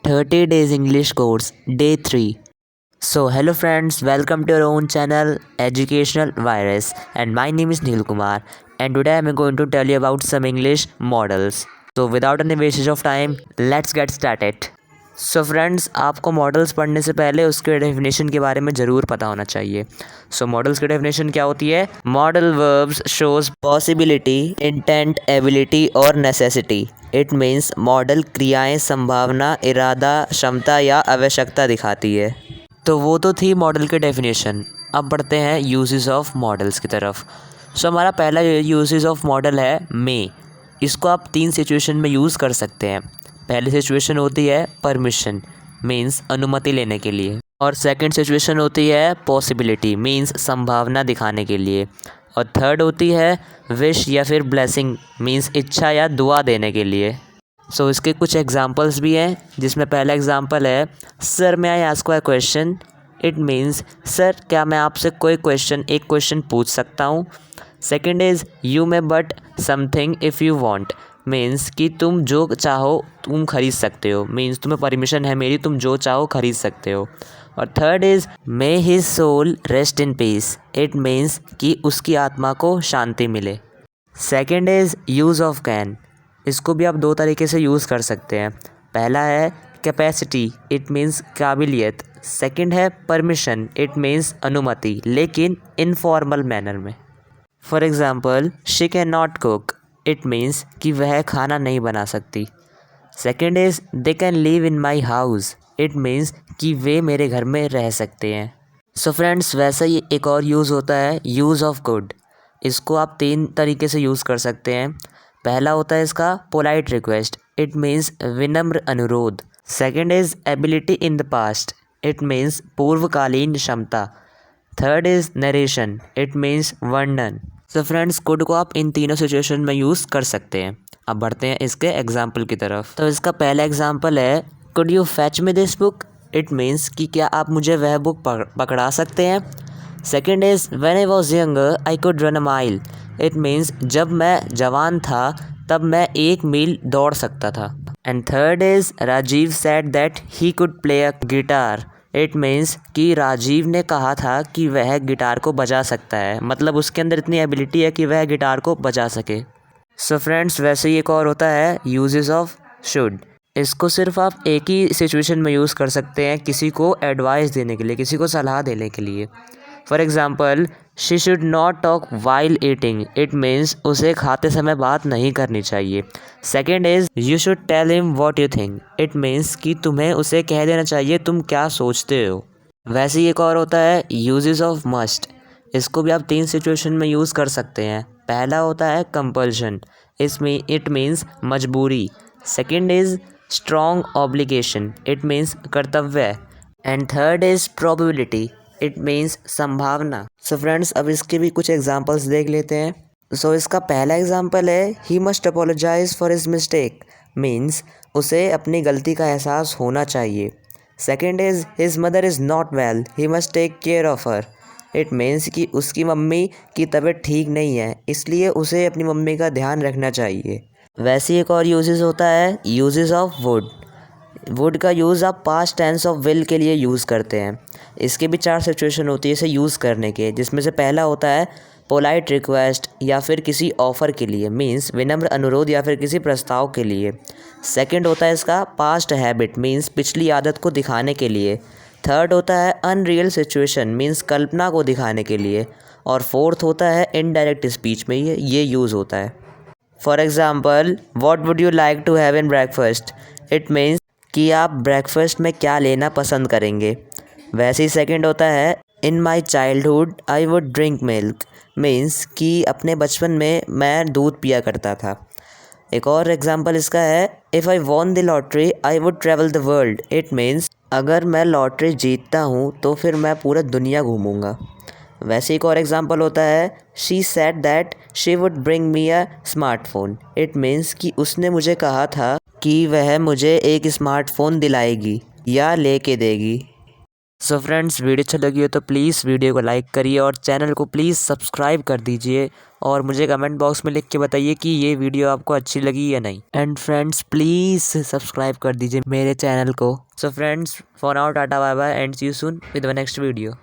30 days English course, day 3. So, hello friends, welcome to your own channel Educational Virus, and my name is Neil Kumar, and today I am going to tell you about some English models. So, without any wastage of time, let's get started. So friends, आपको models पढ़ने से पहले उसके definition के बारे में ज़रूर पता होना चाहिए. सो मॉडल्स की डेफिनेशन क्या होती है? Modal verbs shows possibility, intent, ability और नेसेसिटी. इट मीन्स मॉडल क्रियाएं संभावना, इरादा, क्षमता या आवश्यकता दिखाती है. तो वो तो थी मॉडल की डेफिनेशन. अब बढ़ते हैं यूजेस ऑफ मॉडल्स की तरफ. सो हमारा पहला यूजेस ऑफ मॉडल है मे. इसको आप 3 सिचुएशन में यूज़ कर सकते हैं. पहली सिचुएशन होती है परमिशन, मीन्स अनुमति लेने के लिए. और सेकंड सिचुएशन होती है पॉसिबिलिटी, मीन्स संभावना दिखाने के लिए. और थर्ड होती है विश या फिर ब्लेसिंग, मीन्स इच्छा या दुआ देने के लिए. सो इसके कुछ एग्जांपल्स भी हैं, जिसमें पहला एग्जांपल है सर मैं I ask a question. It means sir क्या मैं आपसे कोई एक क्वेश्चन पूछ सकता हूँ. Second is you may but something if you want, means कि तुम जो चाहो तुम खरीद सकते हो, मीन्स तुम्हें परमिशन है मेरी, तुम जो चाहो खरीद सकते हो. और third is may his soul rest in peace. It means कि उसकी आत्मा को शांति मिले. Second is use of can. इसको भी आप 2 तरीके से यूज़ कर सकते हैं. पहला है कैपेसिटी, इट मीन्स काबिलियत. सेकंड है परमिशन, इट मीन्स अनुमति, लेकिन इनफॉर्मल मैनर में. For example she can not cook. It means कि वह खाना नहीं बना सकती. Second is they can live in my house. It means कि वे मेरे घर में रह सकते हैं. सो फ्रेंड्स, वैसा ही एक और यूज़ होता है यूज़ ऑफ कुड. इसको आप 3 तरीके से यूज़ कर सकते हैं. पहला होता है इसका पोलाइट रिक्वेस्ट. इट मीन्स विनम्र अनुरोध. Second is ability in the past. It means पूर्वकालीन क्षमता. Third is narration. It means वर्णन. सो फ्रेंड्स, कुड को आप इन तीनों सिचुएशन में यूज़ कर सकते हैं. अब बढ़ते हैं इसके एग्जाम्पल की तरफ. तो इसका पहला एग्जाम्पल है could you fetch me this book. It means कि क्या आप मुझे वह बुक पकड़ा सकते हैं. Second is when I was younger I could run a mile. It means जब मैं जवान था तब मैं 1 मील दौड़ सकता था. And third is Rajeev said that he could play a guitar. It means कि राजीव ने कहा था कि वह गिटार को बजा सकता है, मतलब उसके अंदर इतनी एबिलिटी है कि वह गिटार को बजा सके. सो फ्रेंड्स, वैसे ही एक और होता है यूजेस ऑफ शुड. इसको सिर्फ आप एक ही सिचुएशन में यूज़ कर सकते हैं, किसी को एडवाइस देने के लिए, किसी को सलाह देने के लिए. For example she should not talk while eating. It means उसे खाते समय बात नहीं करनी चाहिए. Second is you should tell him what you think. It means कि तुम्हें उसे कह देना चाहिए तुम क्या सोचते हो. वैसे ही एक और होता है यूजेस ऑफ मस्ट. इसको भी आप 3 सिचुएशन में यूज़ कर सकते हैं. पहला होता है कंपल्शन. इसमें इट मीन्स मजबूरी. Second is strong obligation. It means कर्तव्य. And third is probability. It means संभावना. सो फ्रेंड्स, अब इसके भी कुछ एग्जांपल्स देख लेते हैं. सो इसका पहला एग्जांपल है he must apologise for his mistake. Means उसे अपनी गलती का एहसास होना चाहिए. Second is his mother is not well, he must take care of her. It means कि उसकी मम्मी की तबीयत ठीक नहीं है, इसलिए उसे अपनी मम्मी का ध्यान रखना चाहिए. वैसे एक और यूजेस होता है यूजेस ऑफ वुड. वुड का यूज़ आप पास्ट टेंस ऑफ विल के लिए यूज़ करते हैं. इसके भी 4 सिचुएशन होती है इसे यूज़ करने के, जिसमें से पहला होता है पोलाइट रिक्वेस्ट या फिर किसी ऑफ़र के लिए, मीन्स विनम्र अनुरोध या फिर किसी प्रस्ताव के लिए. सेकंड होता है इसका पास्ट हैबिट, मीन्स पिछली आदत को दिखाने के लिए. थर्ड होता है अनरियल सिचुएशन, मीन्स कल्पना को दिखाने के लिए. और फोर्थ होता है इनडायरेक्ट स्पीच में ये यूज़ होता है. For example what would you like to have in breakfast. It means कि आप ब्रेकफास्ट में क्या लेना पसंद करेंगे. वैसे ही सेकंड होता है in my childhood I would drink milk. Means कि अपने बचपन में मैं दूध पिया करता था. एक और एग्जांपल इसका है if I won the lottery I would travel the world. It means अगर मैं लॉटरी जीतता हूँ तो फिर मैं पूरा दुनिया घूमूंगा. वैसे एक और एग्जांपल होता है she said that she would bring me a smartphone. It means कि उसने मुझे कहा था कि वह मुझे एक स्मार्टफ़ोन दिलाएगी या लेके देगी. सो फ्रेंड्स, वीडियो अच्छी लगी हो तो प्लीज़ वीडियो को लाइक करिए और चैनल को प्लीज़ सब्सक्राइब कर दीजिए और मुझे कमेंट बॉक्स में लिख के बताइए कि ये वीडियो आपको अच्छी लगी या नहीं। एंड फ्रेंड्स, प्लीज़ सब्सक्राइब कर दीजिए मेरे चैनल को। So friends, for now tata bye bye and see you soon with the next video.